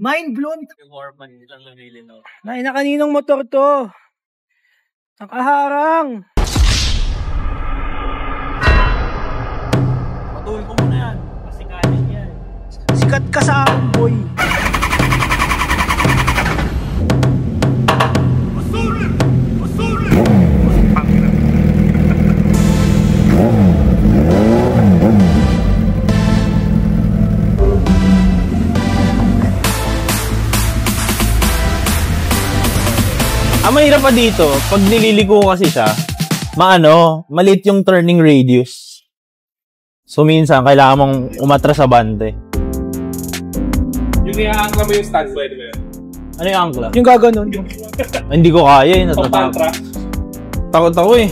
Mind blown. Nay, na kaninong motor to? Nakaharang. Patuloy ko muna yan. Pasikanin yan. Sikat ka sa akin, boy. Ang mahirap pa dito, pag nililiko kasi siya, maliit yung turning radius. So minsan, kailangan mong umatras sa bante. Yung i-aangla mo yung standby, di ba? Ano yung angkla? Yung gaganon. Hindi ko kaya eh, natatakot. Takot ako eh.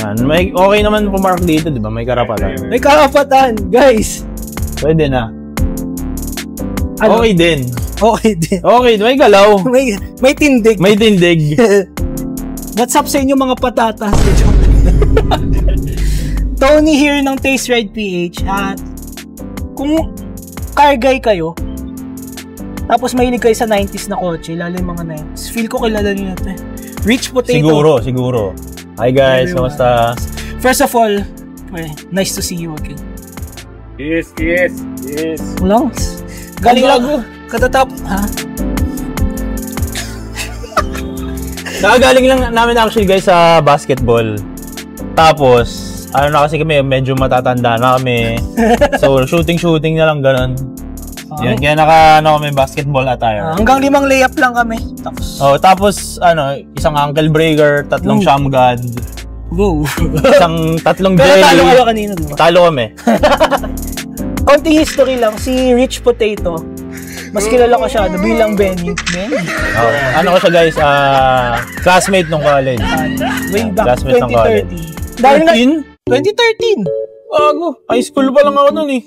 Yan, okay naman pumark dito, di ba? May karapatan. May karapatan, guys. Pwede na. Ano? Okay din. Okay din. Okay, may galaw. May tindig. May tindig. What's up sa inyo mga patatas? Tony here ng Taste Ride PH. At kung car guy kayo, tapos mahilig kayo sa 90s na kotse, lalo yung mga 90s, feel ko kilala nyo na ito. Rich Potato. Siguro. Hi guys, kamusta? First of all, nice to see you again. Yes. Lang. Galing lang. Katatap, ha? Nakagaling lang namin actually guys sa basketball. Tapos, na kasi kami, medyo matatanda na kami. So, shooting na lang ganun. Yun, kaya kami basketball attire. Hanggang 5 layup lang kami. Tapos, isang ankle breaker, 3 sham guard. Wow. Isang 3 jelly. Pero talo kayo kanina, diba? Talo kami. Konting history lang, si Rich Potato, mas kilala ko siya bilang Benny. Ano ko siya guys, classmate nung college. Way back, classmate ng college. 2013. High school pa lang ako nun eh.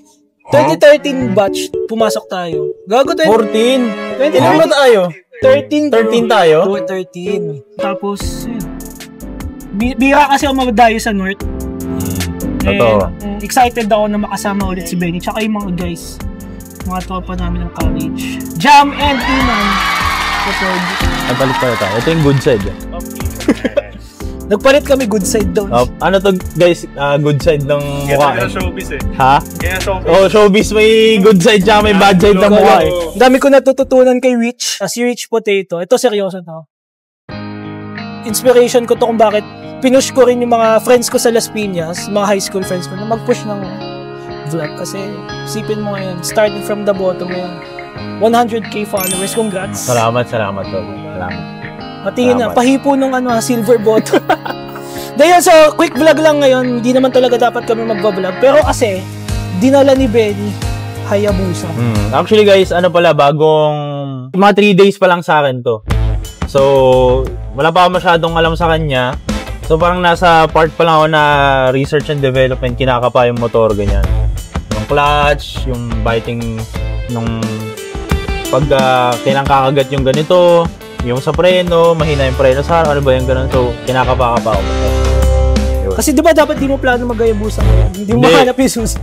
2013 batch, pumasok tayo. Gago 14. 2013. Ilan ba tayo? 13 tayo? 13. Tapos, bira kasi ako magdayo sa North. Totoo. Excited ako na makasama ulit si Benny. Tsaka yung mga guys, mga tropa namin ng college. Jam and Iman. Nagpalit pala tayo. Ito yung good side. Nagpalit kami good side daw. Ano to guys, good side ng mukha Kaya showbiz eh. Ha? Kaya showbiz. Oh, showbiz may good side tsaka may bad side ng mukha eh. Ang dami ko natututunan kay Rich. Si Rich Potato. Ito seryoso na. Inspiration ko to kung bakit pinush ko rin yung mga friends ko sa Las Piñas, mga high school friends ko, na mag-push ng vlog. Kasi, isipin mo ngayon, starting from the bottom ngayon, 100k followers, congrats. Salamat to. Salamat. Matingin na, pahipo nung silver bottom. Dahil so, quick vlog lang ngayon, hindi naman talaga dapat kami magbablog. Pero kasi, dinala ni Benny, Hayabusa. Actually guys, bagong, mga 3 days pa lang sa akin to. So, wala pa ako masyadong alam sa kanya. So parang nasa part pa lang ako na research and development, kinakapa yung motor, ganyan. Yung clutch, yung biting, nung pag kailang kakagat yung ganito, yung sa preno, mahina yung preno sa ano ba yung ganun. So kinakapa-kapa ako. Kasi di ba dapat di mo plano mag-Hayabusa ngayon? Hindi mo mahanap yung susi.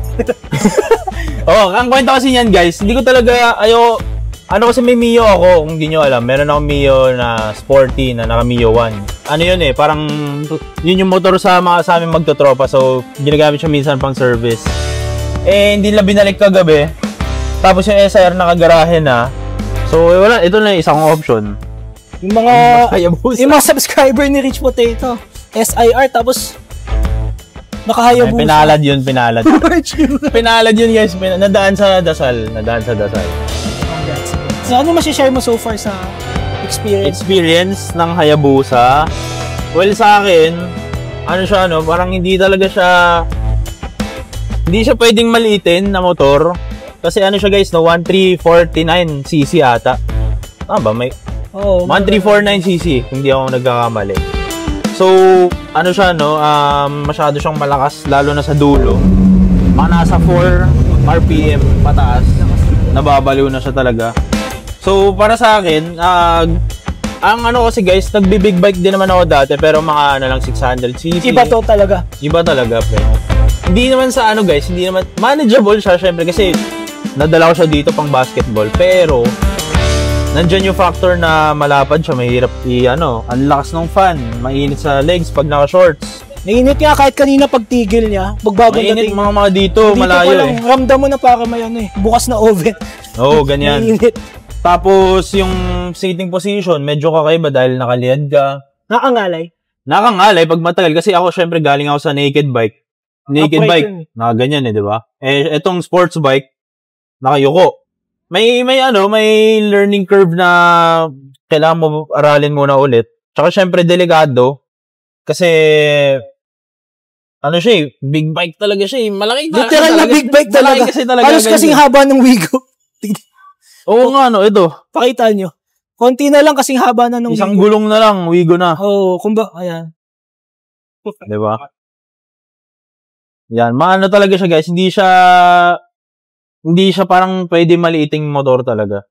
Ang kwento kasi niyan guys, hindi ko talaga kasi may Mio ako, kung hindi nyo alam. Meron akong Mio na sporty na naka Mio 1. Ano yun parang yun yung motor sa aming magtotropa. So, ginagamit siya minsan pang service. Hindi nila binalik kagabi. Tapos yung SIR nakagarahe na. So, wala. Ito na yung isang option. Yung mga subscriber ni Rich Potato. SIR, tapos naka-Hayabusa. Pinalad. Pinalad yun guys. Nadaan sa dasal. So, ano masishare mo so far sa experience? Experience ng Hayabusa? Well, sa akin, parang hindi siya pwedeng maliitin na motor. Kasi siya guys, 1349cc ata. Ba? May 1349cc, hindi ako nagkakamali. So, masyado siyang malakas, lalo na sa dulo. Mga nasa 4 RPM pataas, nababaliw na siya talaga. So, para sa akin, ang kasi guys, nagbi-big bike din naman ako dati, pero mga lang 600cc. Iba to talaga. Iba talaga, pre. Hindi naman sa guys, hindi naman manageable siya syempre kasi nadala ko siya dito pang basketball. Pero, nandyan yung factor na malapad siya, mahirap ang lakas ng fan, mainit sa legs pag naka-shorts. Nainit nga kahit kanina pagtigil niya, pagbagong mainit dating. mga dito, malayo pa lang, ramdam mo na para may bukas na oven. Oo, ganyan. Nainit. Tapos, yung seating position, medyo kakaiba dahil nakaliyad ka. Nakangalay. Nakangalay pag matagal kasi ako syempre galing ako sa naked bike. Naked Upright bike, nakaganyan di ba? Etong sports bike, nakayuko. May learning curve na kailangan mo aralin muna ulit. Tsaka syempre delikado kasi siya big bike talaga siya malaki talaga. Literal na big bike talaga. Halos kasing haba ng Wigo. Oo nga ito. Pakita nyo. Konti na lang kasing haba na ng Isang Wigo. gulong na lang, Wigo na. Oo, ayan. Di ba? Yan, talaga siya guys. Hindi siya parang pwede maliiting motor talaga.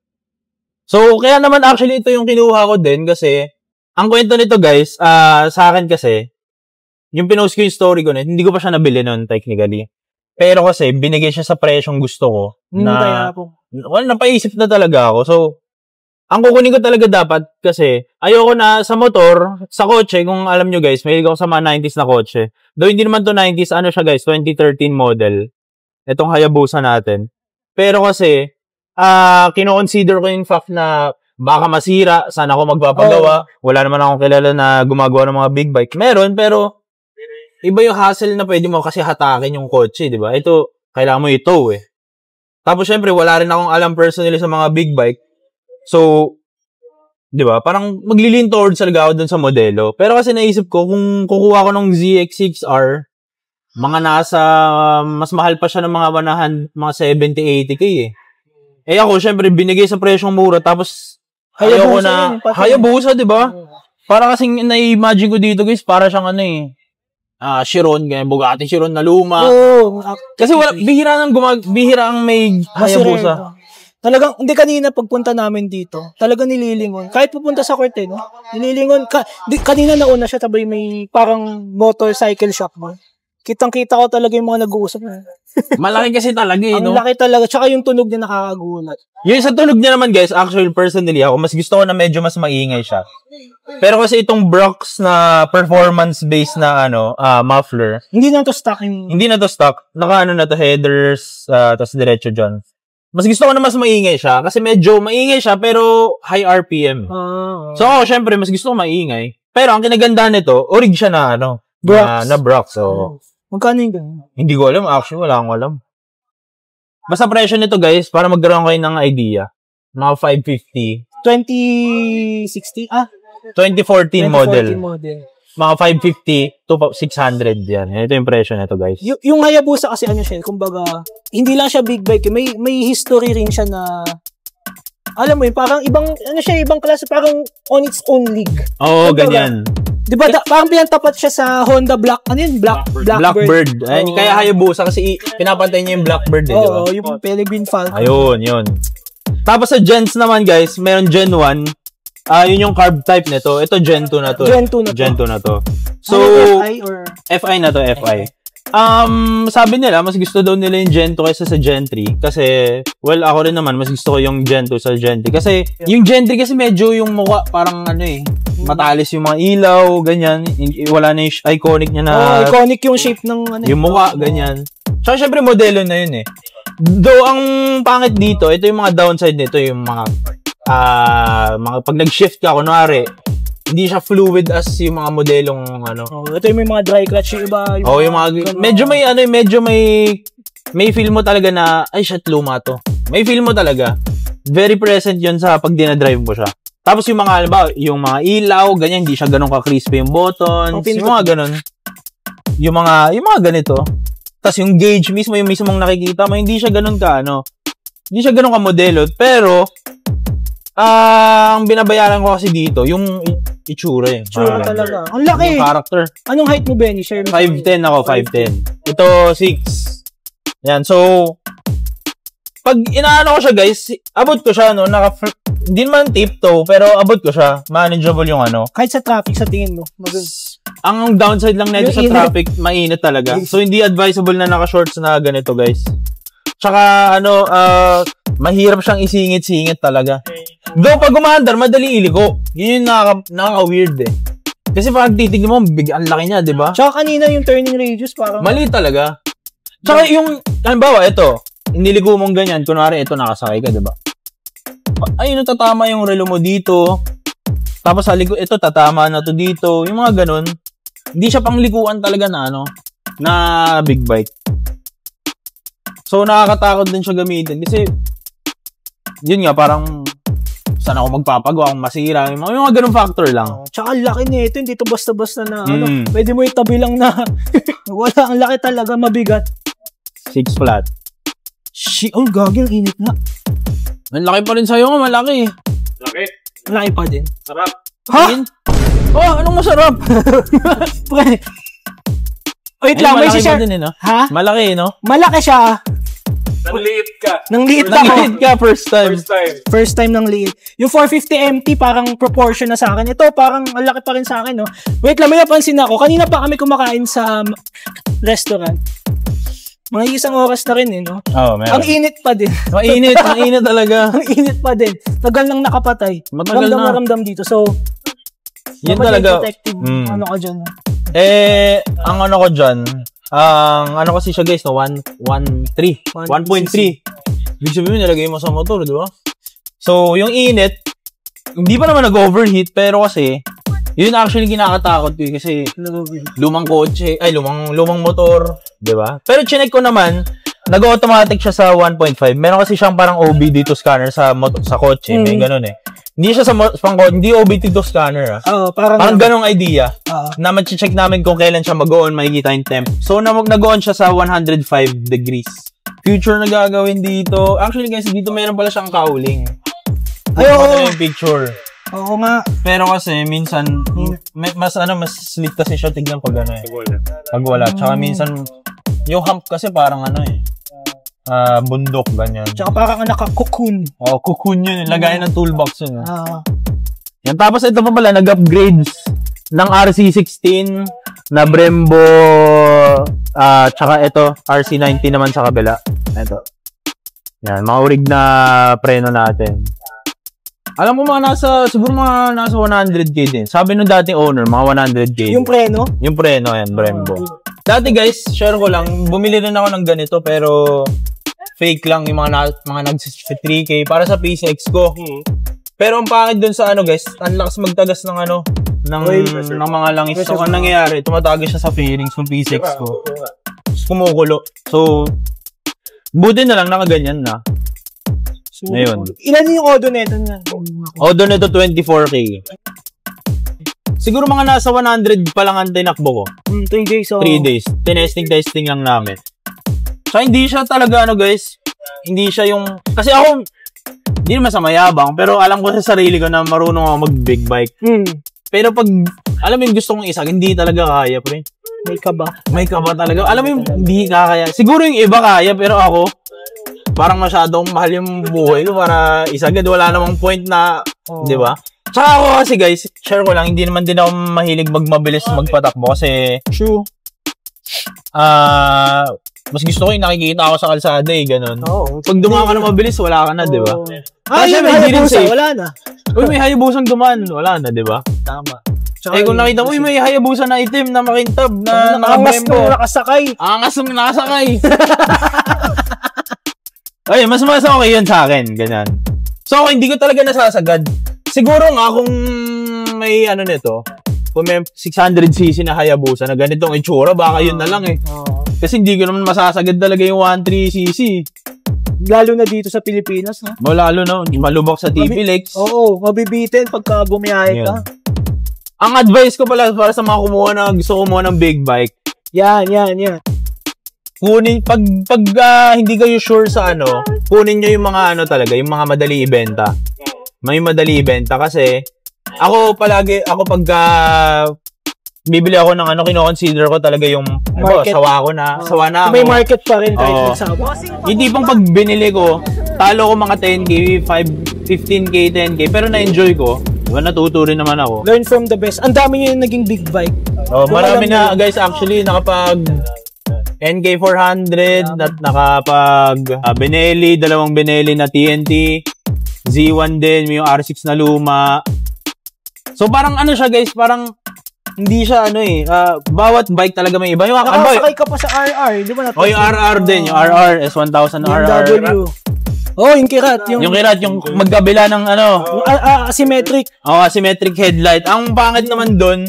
So, kaya naman actually ito yung kinuha ko din kasi ang kwento nito guys, sa akin kasi, yung pinost ko yung story ko hindi ko pa siya nabili noon technically. Pero kasi, binigay siya sa presyong gusto ko. Napaisip na talaga ako. So, ang kukunin ko talaga dapat kasi ayoko na sa motor, sa kotse, kung alam nyo guys, mahilig ako sa mga 90s na kotse. Though hindi naman to 90s, siya guys, 2013 model. Itong Hayabusa natin. Pero kasi, kino-consider ko yung fact na baka masira, sana ako magpapagawa. Wala naman akong kilala na gumagawa ng mga big bike. Meron, pero iba yung hassle na pwede mo kasi hatakin yung kotse, di ba? Ito, kailangan mo itow eh. Tapos syempre, wala rin akong alam personally sa mga big bike. So, di ba? Parang maglilin towards talaga ako dun sa modelo. Pero kasi naisip ko, kung kukuha ko ng ZX6R, mga nasa, mas mahal pa siya ng mga 70-80K eh. Ako, syempre, binigay sa presyong mura, tapos, ayoko na, Hayabusa, di ba? Para kasing na-imagine ko dito, guys, para siyang Chiron, ganyan, Bugatti Chiron na luma. Kasi bihira ang may Hayabusa. Talagang, hindi kanina pagpunta namin dito, talagang nililingon. Kahit pupunta sa korte, nililingon. Kanina nauna siya, tabay may parang motorcycle shop mo. Kitang-kita ko talaga yung mga nag-uusap. Malaki kasi talaga Ang laki talaga. Tsaka yung tunog niya nakakagulat. Yung sa tunog niya naman guys, actually personally ako, mas gusto ko na medyo mas maingay siya. Pero kasi itong Brox na performance-based na muffler. Hindi na to stock. Hindi na to stock. Na to headers, tapos diretso dyan. Mas gusto ko na mas maingay siya kasi medyo maingay siya pero high RPM. So ako, syempre, mas gusto ko maingay. Pero ang kinaganda nito, orig siya na Brox. Na Brox. So, magkano yung ganun? Hindi ko alam. Actually, wala akong alam. Basta presyo nito guys, para magkaroon kayo ng idea. Mga 550. 2016? 2014 model. Model. Mga 550 to 600 yan. Ito yung presyo nito guys. Yung Hayabusa kasi siya, kumbaga, hindi lang siya big bike. May history rin siya na, alam mo yun, parang ibang klase, parang on its own league. Oo, ganyan. Diba, parang pinantapat siya sa Honda Blackbird. Ayun, kaya Hayabusa kasi pinapantay niya yung Blackbird eh, diba? Oo, yung Peregrine Falcon. Yun. Tapos sa gens naman guys, meron Gen 1. Yun yung carb type nito. Ito Gen 2 na to. Gen 2 na to. So, FI or? FI na to, FI. Sabi nila, mas gusto daw nila yung Gen 2 kaysa sa Gen 3. Kasi, well, ako rin naman, mas gusto ko yung Gen 2 sa Gen 3. Kasi, yung Gen 3 kasi medyo yung mukha, parang matalis yung mga ilaw, ganyan. Wala na yung iconic niya na... iconic yung shape ng... yung mukha, ganyan. Tsaka, syempre, modelo na yun eh. Though, ang pangit dito, ito yung mga downside nito, yung mga pag nag-shift ka, kunwari, hindi siya fluid as yung mga modelong ito yung may mga dry clutch yung iba. Yung mga medyo may feel mo talaga na ay shit, luma to. May feel mo talaga. Very present 'yon sa pag dinadrive mo siya. Tapos yung mga yung mga ilaw, ganyan, hindi siya ganoon ka-crispy yung buttons, yung mga ganoon. Yung mga ganito. Tapos yung gauge mismo, yung mismong nakikita mo, hindi siya ganoon ka hindi siya ganoon ka modelo, pero ang binabayaran ko kasi dito, yung itsura eh. Itsura talaga. Ang laki. Yung character. Anong height mo, Benny? Share mo. 5'10 ako, 5'10. Ito, 6. Yan, so, pag inaano ko siya, guys, abot ko siya, hindi naman tiptoe, pero abot ko siya. Manageable yung Kahit sa traffic, sa tingin mo. Ang downside lang nito sa traffic, mainit talaga. So, hindi advisable na naka-shorts na ganito, guys. Tsaka, mahirap siyang isingit-singit talaga. Though, pag umaandar, madali iliko. Yun yung nakaka-weird eh. Kasi pag titignan mo, ang laki niya, di ba? Tsaka kanina yung turning radius, parang... Mali talaga. Tsaka yung, halimbawa, ito, iniliko mong ganyan, kunwari, ito, nakasakay ka, di ba? Ayun, tatama yung relo mo dito. Tapos, ito, tatama na to dito. Yung mga ganun. Hindi siya panglikuan talaga na, na big bike. So, nakakatakot din siya gamitin. Kasi, yun nga, parang, saan ako magpapagawa kung masira. Yung mga ganung factor lang. Tsaka ang laki nito, hindi to basta-basta na, pwede mo itabi lang na, wala, ang laki talaga, mabigat. 6 flat. Ang gagi, ang init nga. Ang laki pa rin sa'yo nga, malaki. Laki. Malaki pa din. Sarap. Ha? Oh, anong masarap? Pre. Wait lang, may share. Din, no? Ha? Malaki, no? Malaki siya. Nang liit ka. Nang liit ako. Nang liit ka, first time. First time nang liit. Yung 450 MT, parang proportion na sa akin. Ito, parang ang laki pa rin sa akin, no? Wait lang, may napansin ako. Kanina pa kami kumakain sa restaurant. Mga isang oras na rin, no? Oh, meron. Ang init pa din. Mainit talaga. Ang init pa din. Tagal lang nakapatay. Matagal na. Ramdam dito. So, yun talaga. Protective. Ano ka dyan? Ang ano ko dyan, ano kasi siya guys, no? 1.3. Ibig sabihin, nilagay mo sa motor, di ba? So, yung init, hindi pa naman nag-overheat, pero kasi, yun actually kinakatakot ko kasi lumang kotse, lumang motor, di ba? Pero chinek ko naman, nag-automatic siya sa 1.5. Meron kasi siyang parang OBD2 scanner sa kotse, may ganun eh. Hindi siya hindi OBD2 scanner parang ganung idea. Na ma-check namin kung kailan siya mag-on, makikita yung temp. So, nag-on siya sa 105 degrees. Future na gagawin dito. Actually guys, dito meron pala siyang cowling. Yung picture. Oo nga. Pero kasi minsan mas slick kasi siya tignan pag ano eh. Pag wala. Tsaka minsan yung hump kasi parang bundok ganyan. Tsaka parang naka-cocoon. Oh, cocoon yun. Lagayan ng toolbox yun. Yan. Tapos ito pa pala, nag-upgrades ng RC16 na Brembo tsaka ito, RC90 naman sa kabila. Ito. Yan, maurig na preno natin. Alam mo siguro mga nasa 100k din. Sabi nung dating owner, mga 100k. Yung preno? Yung preno, yan, Brembo. Dati guys, share ko lang, bumili rin ako ng ganito, pero fake lang yung mga nag 3k para sa PCX ko. Pero ang pangit dun sa guys, ang lakas magtagas ng ng mga langis. So, ang nangyayari, tumatagas siya sa fairings ng PCX ko. Kumukulo. So, buti na lang nakaganyan na. So, ngayon. Ilan yung odo neto na? Odo neto 24k. Siguro mga nasa 100 pa lang ang tinakbo ko. 3 days. 3 days. Testing lang namin. So, hindi siya talaga guys. Hindi siya yung... Kasi ako, hindi naman sa mayabang, pero alam ko sa sarili ko na marunong ako mag-big bike. Pero pag, alam mo yung gusto kong isa, hindi talaga kaya, pre. May kaba talaga. Alam mo yung hindi kaya. Siguro yung iba kaya, pero ako, parang masyadong mahal yung buhay ko para isagad. Wala namang point na, di ba? Tsaka ako kasi guys, share ko lang, hindi naman din ako mahilig magmabilis magpatakbo kasi, mas gusto ko yung nakikita ako sa kalsada ganun. Pag dumaan ka na mabilis, wala ka na, di ba? Kasi may Hayabusa, wala na. Uy, may Hayabusang dumaan, wala na, di ba? Tama. Kung nakita mo, may Hayabusa na itim na makintab na angas nung nakasakay. Angas nung nakasakay. Ay, mas okay yun sa akin, ganyan. So, ako, hindi ko talaga nasasagad. Siguro nga, kung may nito, kung may 600cc na Hayabusa na ganitong itsura, baka yun na lang eh. Kasi hindi ko naman masasagad talaga yung 13cc. Lalo na dito sa Pilipinas, no? Lalo na, malubak sa TP-Lex. Oo, mabibitin pagka bumiyahe ka. Ang advice ko pala para sa mga gusto kumuha ng big bike. Yan. Kunin, pag hindi kayo sure sa kunin nyo yung mga talaga, yung mga madali ibenta. May madali ibenta kasi, ako pagka bibili ako ng kino-consider ko talaga yung sawa na ako. May market pa rin kahit nagsawa. Hindi pang pag binili ko, talo ko mga 10k, 15k, 10k, pero na-enjoy ko. Diba, natuto rin naman ako. Learn from the best. Ang dami nyo yung naging big bike. Marami na guys actually NK400 at nakapag Benelli, dalawang Benelli na TNT, Z1 din, may yung R6 na luma. So parang ano siya guys, parang hindi siya ano bawat bike talaga may iba. Yung nakasakay ka pa sa RR, di ba? Oh, yung RR din, yung RR, S1000 RR. Oh, yung Kirat. Yung Kirat, yung magkabila ng ano. Asymmetric. Oh, asymmetric headlight. Ang pangit naman doon,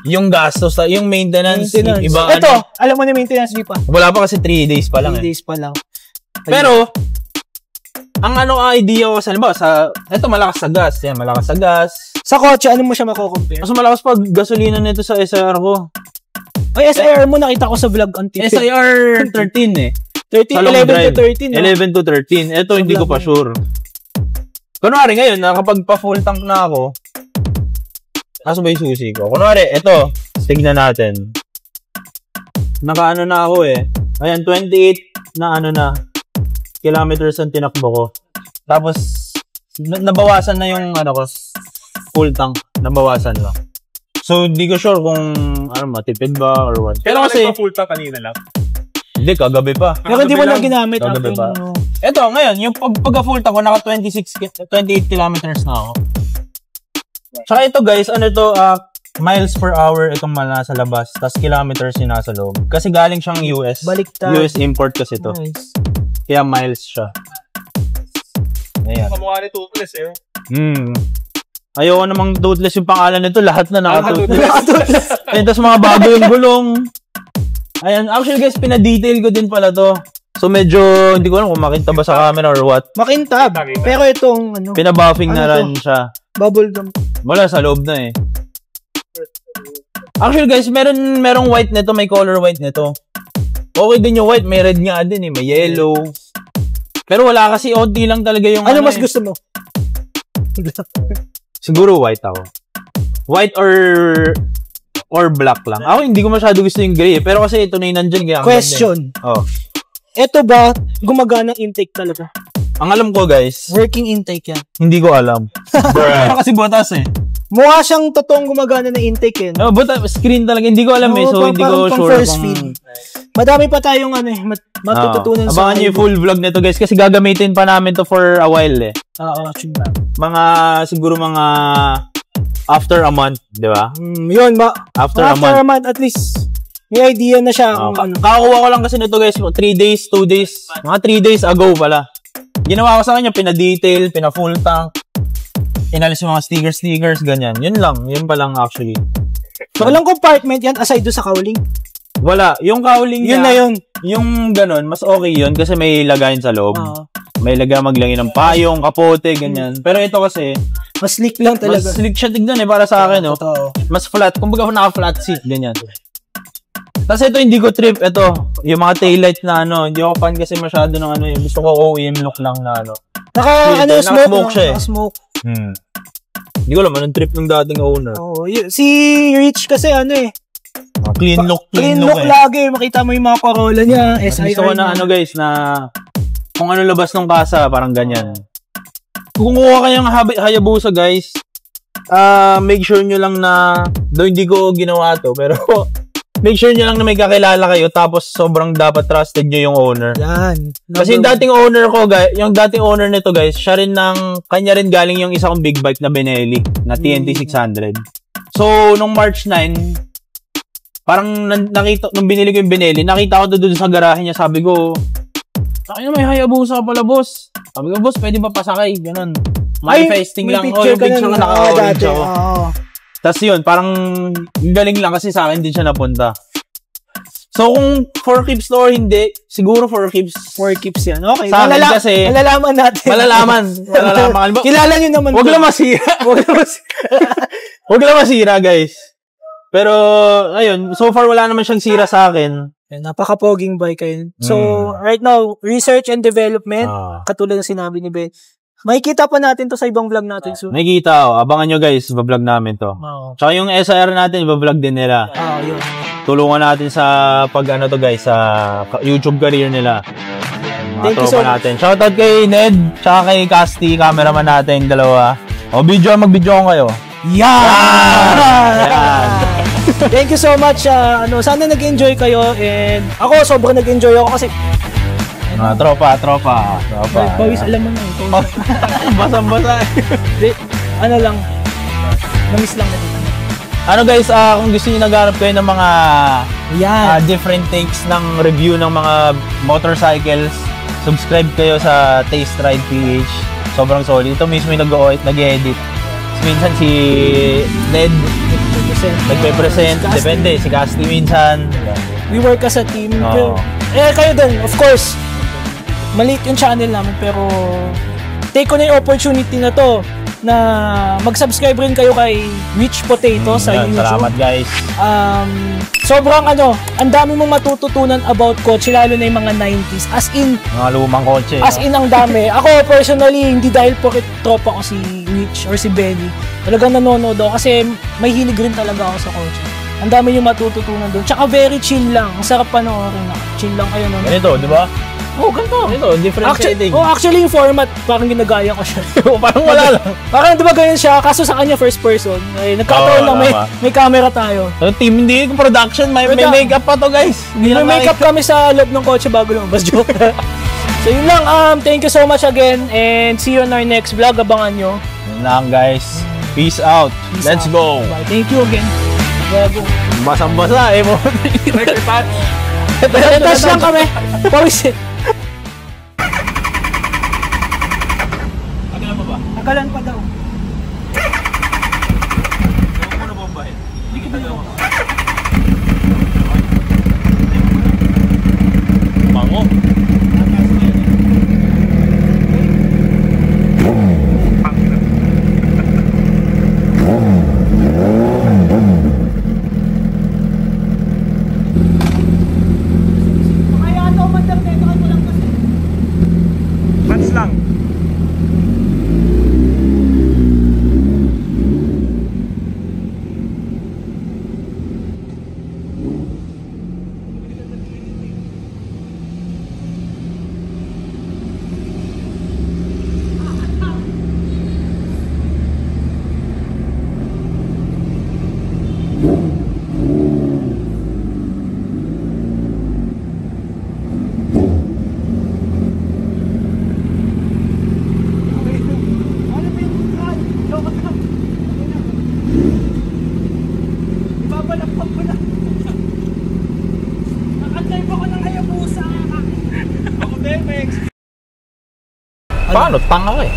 yung gastos, yung maintenance. Iba, ito, alam mo na maintenance di pa. Wala pa kasi 3 days pa lang 3 days pa lang. Pero, ang idea ko sa, ito malakas sa gas. Yan, malakas sa gas. Sa kotse, ano mo siya mako-compare? Mas malakas pa gasolina nito sa SIR ko. Ay, SIR mo nakita ko sa vlog ang tip. SIR 13 11 to 13. 11 to 13. Ito, hindi ko pa sure. Kunwari ngayon, nakapag pa-full tank na ako. Kaso ba yung susi ko? Kunwari, ito. Tignan natin. Nakaano na ako Ayan, 28 na kilometers ang tinakbo ko. Tapos, nabawasan na yung full tank. Nabawasan lang. So, hindi ko sure kung matipid ba or what. Pero kasi full tank kanina lang. Hindi, kagabi pa. Pero hindi mo lang ginamit. Kagabi pa. Ito, ngayon, yung pagka-full tank ko, naka 28 kilometers na ako. Tsaka ito guys, miles per hour itong nasa labas, tas kilometers yung nasa loob. Kasi galing siyang US. Baliktad. US import kasi ito. Nice. Kaya miles siya. Ayan. Kamukha ni Toothless Ayoko namang Toothless yung pangalan nito. Lahat na naka-Toothless. Tapos mga bago yung gulong. Ayan, actually guys, pinadetail ko din pala to. So medyo, hindi ko alam kung makintab ba sa camera or what. Makintab. Pero itong pinabuffing na rin siya. Bubble gum. Wala, sa loob na Actually guys, merong white nito, may color white nito. Okay din yung white, may red nga din may yellow. Pero wala kasi, onti lang talaga yung ano mas gusto mo? Siguro white ako. White or black lang. Ako hindi ko masyado gusto yung gray pero kasi ito na yung nandyan. Question. Ito ba gumagana intake talaga? Ang alam ko guys, working intake yan. Hindi ko alam. Kasi butas Mukha siyang totoong gumagana na intake butas, screen talaga. Hindi ko alam so hindi ko sure first feed. Madami pa tayong matututunan sa abangan nyo yung full vlog nito guys kasi gagamitin pa namin to for a while siguro mga after a month, di ba? Yun after a month at least may idea na siya kakakuha ko lang kasi nito guys 3 days, 2 days, mga 3 days ago pala. Ginawa ko sa kanya, pina-detail, pina-full tank, inalis yung mga stickers, ganyan. Yun pa lang actually. So, walang compartment yan aside do sa cowling? Wala. Yung cowling yun na yun. Yung ganun, mas okay yun kasi may lagayin sa loob. May maglagay ng payong, kapote, ganyan. Pero ito kasi, mas slick lang talaga. Mas slick siya tignan para sa akin, Mas flat. Kumbaga naka-flat seat, ganyan. Tapos ito, hindi ko trip. Ito, yung mga taillight na hindi ako fan kasi masyado ng gusto ko OEM look lang na smoke siya smoke. Hindi ko alam, anong trip ng dating owner. Si Rich kasi clean look lagi. Makita mo yung mga Corolla niya, SIR. Gusto ko na guys, na kung ano labas ng kasa, parang ganyan. Kung kukuha kayong Hayabusa guys, make sure nyo lang na, though hindi ko ginawa to, pero make sure nyo lang na may kakilala kayo tapos sobrang dapat trusted nyo yung owner. Yan. Kasi yung dating owner ko, guys, yung dating owner nito guys, kanya rin galing yung isa kong big bike na Benelli, na TNT 600. So, nung March 9, parang nung binili ko yung Benelli, nakita ko doon sa garahe niya, sabi ko, may Hayabusa pala, boss. Sabi ko, boss, pwede ba pasakay? Ganun. Manifesting lang. Yung picture ka na naka-orange ako. Tapos yun, parang galing lang kasi sa akin din siya napunta. So, kung 4 keeps to or hindi, siguro 4 keeps. 4 keeps yan. Okay. Sa akin kasi, malalaman natin. Malalaman. Kilala nyo naman. Huwag lang masira. Huwag lang masira, guys. Pero, ayun, so far wala naman siyang sira sa akin. Napaka-poging bike kayo. So, right now, research and development, katulad ng sinabi ni Ben, makikita pa natin to sa ibang vlog natin soon. Makikita, abangan nyo guys, iba-vlog namin to. Tsaka yung SIR natin, iba-vlog din nila. Yun. Tulungan natin sa to guys, sa YouTube career nila. Thank you so much. Natin. Shoutout kay Ned, tsaka kay Casty, cameraman natin, dalawa. Mag-video ko kayo. Yan! Thank you so much. Sana nag-enjoy kayo and ako sobrang nag-enjoy ako kasi Tropa. Pawis, alam mo na ito. Basang-basa. Ano lang, na-miss lang natin. Ano guys, kung gusto niyo naghanap kayo ng mga different takes ng review ng mga motorcycles, subscribe kayo sa Taste Ride PH. Sobrang solid. Ito mismo yung nag-edit. Minsan si Ned nagpe-present. Depende, si Casti minsan. We work as a team. Oo. Kayo din, of course. Maliit yung channel namin pero take ko na yung opportunity na to na mag-subscribe rin kayo kay Rich Potato sa YouTube. Salamat guys. Sobrang ang dami mong matututunan about kotse, lalo na yung mga 90s. As in, mga lumang kotse. As in, ang dami. Ako personally, hindi dahil porket tropa ko si Rich or si Benny, talagang nanonood ako kasi may hilig rin talaga ako sa kotse. Ang dami yung matututunan doon. Tsaka very chill lang. Ang sarap panoorin. Chill lang kayo. Ganito, di ba? Ganito. Different setting. Actually, yung format, parang ginagaya ko siya. Parang wala lang. Parang di ba ganyan siya, kaso sa kanya first person. Nagkataon lang, may camera tayo. Team, hindi production, may makeup pa to guys. May makeup kami sa loob ng kotse bago lumabas. Joke. So yun lang, thank you so much again and see you on our next vlog. Abangan nyo. Yun lang guys. Peace out. Let's go. Bye. Thank you again. Basang-basa mo. Touch lang kami. Pawis. Tagalan pa daw. Ano bombahin? Hindi ka ba Bango. Kaya ito, mandang neto ka mo lang kasi. Mats lang. Paano? Tanga ka eh.